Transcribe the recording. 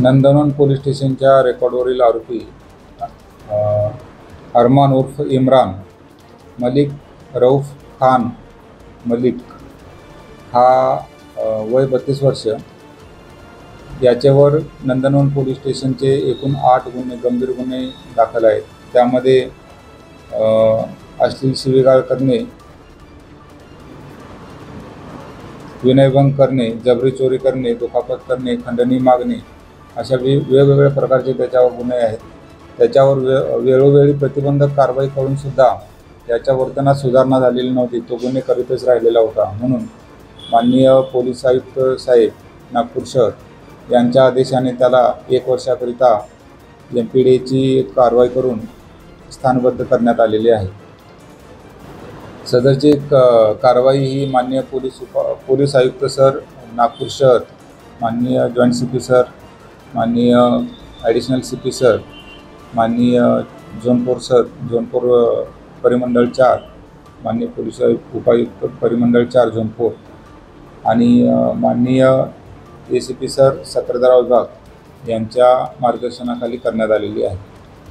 नंदनवन police स्टेशनच्या रेकॉर्डवरील आरोपी अरमान उर्फ इम्रान मलिक रऊफ खान मलिक हा वय 32 वर्ष याच्यावर नंदनवन पोलीस स्टेशनचे एकूण 8 गुन्हे गंभीर गुन्हे दाखल आहेत। त्यामध्ये अश्लील शिवीगाळ करणे, विनयभंग करणे, जबरी चोरी करणे, दुखापत करणे, खंडणी मागणे अशा वेगवेगळ्या प्रकारचे त्याच्यावर गुन्हे आहेत। त्याच्यावर वेळोवेळी प्रतिबंधक कारवाई करून सुद्धा त्याच्या वर्तनात सुधारणा झालेली नव्हती। तो गुन्हे करीतच राहिलेला होता। म्हणून माननीय पोलीस आयुक्त साहेब नागपूर शहर यांच्या आदेशाने त्याला 1 वर्षाकरिता MPDची कारवाई करून स्थानबद्ध करण्यात आलेली आहे। सदरची कारवाई ही माननीय पोलीस आयुक्त सर नागपूर शहर, माननीय जॉइंट CP सर, माननीय ॲडिशनल CP सर, माननीय झोन 4 सर, झोन 4 परिमंडळ 4, माननीय पोलीस उपायुक्त परिमंडळ 4 झोन 4 आणि माननीय ACP सर सक्तवसुली विभाग यांच्या मार्गदर्शनाखाली करण्यात आलेली आहे।